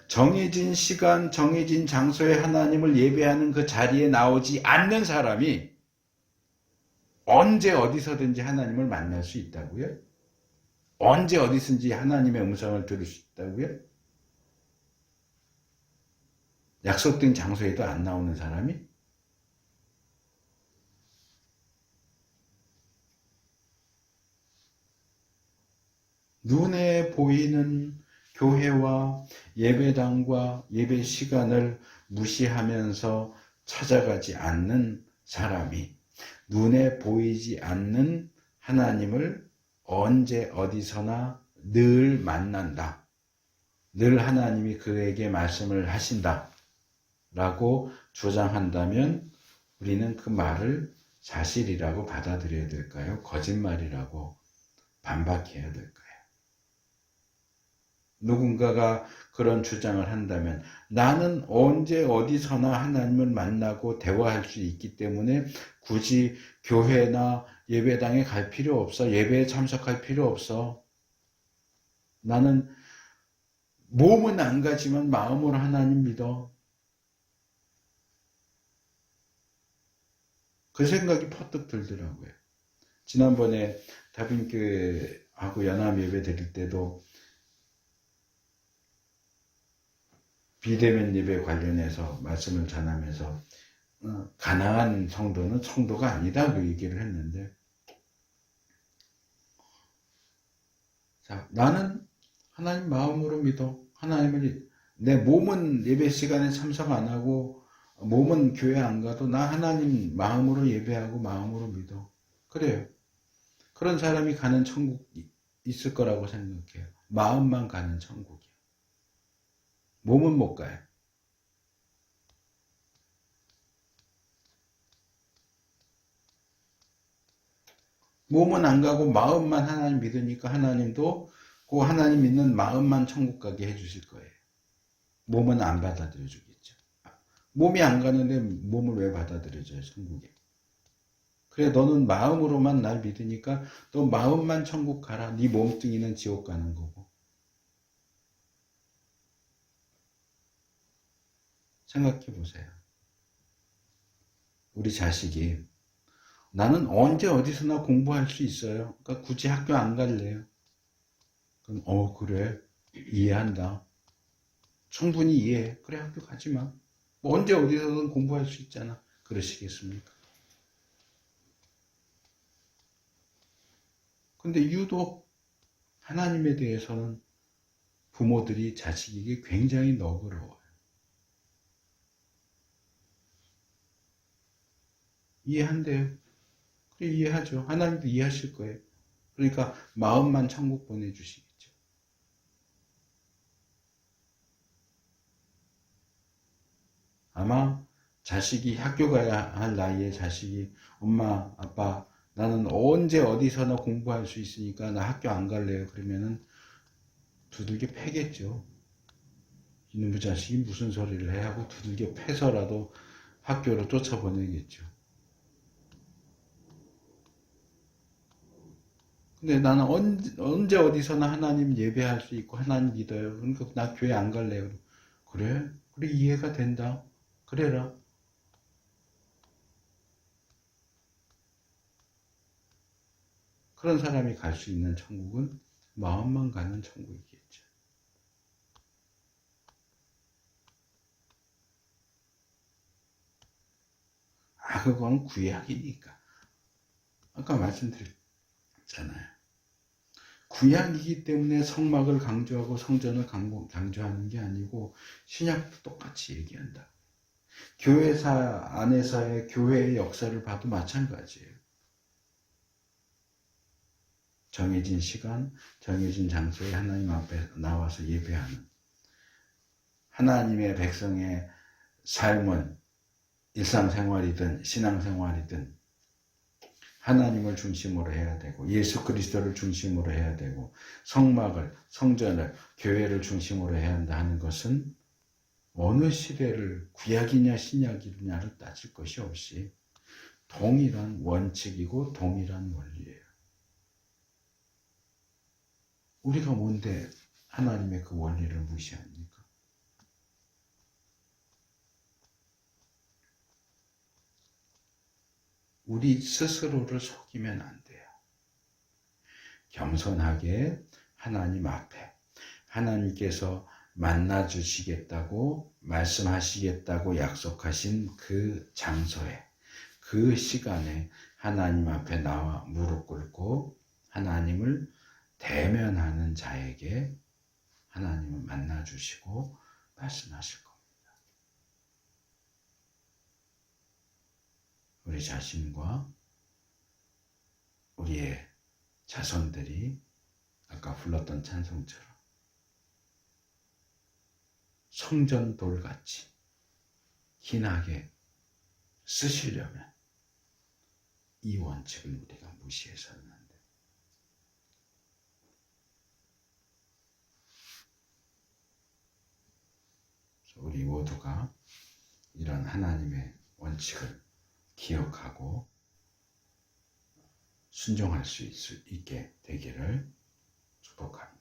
정해진 시간, 정해진 장소에 하나님을 예배하는 그 자리에 나오지 않는 사람이 언제 어디서든지 하나님을 만날 수 있다고요? 언제 어디서든지 하나님의 음성을 들을 수 있다고요? 약속된 장소에도 안 나오는 사람이? 눈에 보이는 교회와 예배당과 예배 시간을 무시하면서 찾아가지 않는 사람이 눈에 보이지 않는 하나님을 언제 어디서나 늘 만난다. 늘 하나님이 그에게 말씀을 하신다. 라고 주장한다면 우리는 그 말을 사실이라고 받아들여야 될까요? 거짓말이라고 반박해야 될까요? 누군가가 그런 주장을 한다면 나는 언제 어디서나 하나님을 만나고 대화할 수 있기 때문에 굳이 교회나 예배당에 갈 필요 없어. 예배에 참석할 필요 없어. 나는 몸은 안 가지만 마음으로 하나님 믿어. 그 생각이 퍼뜩 들더라고요. 지난번에 다빈교회하고 연합 예배 드릴 때도 비대면 예배 관련해서 말씀을 전하면서 가난한 성도는 성도가 아니다 그 얘기를 했는데, 자, 나는 하나님 마음으로 믿어. 하나님을 내 몸은 예배 시간에 참석 안 하고 몸은 교회 안 가도 나 하나님 마음으로 예배하고 마음으로 믿어. 그래요. 그런 사람이 가는 천국이 있을 거라고 생각해요. 마음만 가는 천국이요. 몸은 못 가요. 몸은 안 가고 마음만 하나님 믿으니까 하나님도 그 하나님 믿는 마음만 천국 가게 해주실 거예요. 몸은 안 받아들여 주겠죠. 몸이 안 가는데 몸을 왜 받아들여줘요, 천국에. 그래, 너는 마음으로만 날 믿으니까 너 마음만 천국 가라. 네 몸뚱이는 지옥 가는 거고. 생각해 보세요. 우리 자식이 나는 언제 어디서나 공부할 수 있어요. 그러니까 굳이 학교 안 갈래요. 그럼 그래, 이해한다. 충분히 이해해. 그래, 학교 가지 마. 뭐 언제 어디서든 공부할 수 있잖아. 그러시겠습니까? 근데 유독 하나님에 대해서는 부모들이 자식에게 굉장히 너그러워요. 이해한대요. 그래, 이해하죠. 하나님도 이해하실 거예요. 그러니까 마음만 천국 보내주시겠죠. 아마 자식이 학교 가야 할 나이에 자식이 엄마, 아빠, 나는 언제 어디서나 공부할 수 있으니까 나 학교 안 갈래요. 그러면은 두들겨 패겠죠. 이놈의 자식이 무슨 소리를 해 하고 두들겨 패서라도 학교로 쫓아보내겠죠. 근데 나는 언제 어디서나 하나님 예배할 수 있고 하나님 믿어요. 그러니까 나 교회 안 갈래요. 그래? 그래, 이해가 된다. 그래라. 그런 사람이 갈 수 있는 천국은 마음만 가는 천국이겠죠. 그건 구약이니까. 아까 말씀드렸잖아요. 구약이기 때문에 성막을 강조하고 성전을 강조하는 게 아니고 신약도 똑같이 얘기한다. 교회사 안에서의 교회의 역사를 봐도 마찬가지예요. 정해진 시간, 정해진 장소에 하나님 앞에 나와서 예배하는 하나님의 백성의 삶은 일상생활이든 신앙생활이든 하나님을 중심으로 해야 되고 예수 그리스도를 중심으로 해야 되고 성막을, 성전을, 교회를 중심으로 해야 한다 하는 것은 어느 시대를 구약이냐 신약이냐를 따질 것이 없이 동일한 원칙이고 동일한 원리예요. 우리가 뭔데 하나님의 그 원리를 무시합니까? 우리 스스로를 속이면 안 돼요. 겸손하게 하나님 앞에 하나님께서 만나주시겠다고 말씀하시겠다고 약속하신 그 장소에 그 시간에 하나님 앞에 나와 무릎 꿇고 하나님을 대면하는 자에게 하나님을 만나주시고 말씀하실 겁니다. 우리 자신과 우리의 자손들이 아까 불렀던 찬송처럼 성전돌같이 희나게 쓰시려면 이 원칙을 우리가 무시해서는 안 돼요. 우리 모두가 이런 하나님의 원칙을 기억하고 순종할 수 있게 되기를 축복합니다.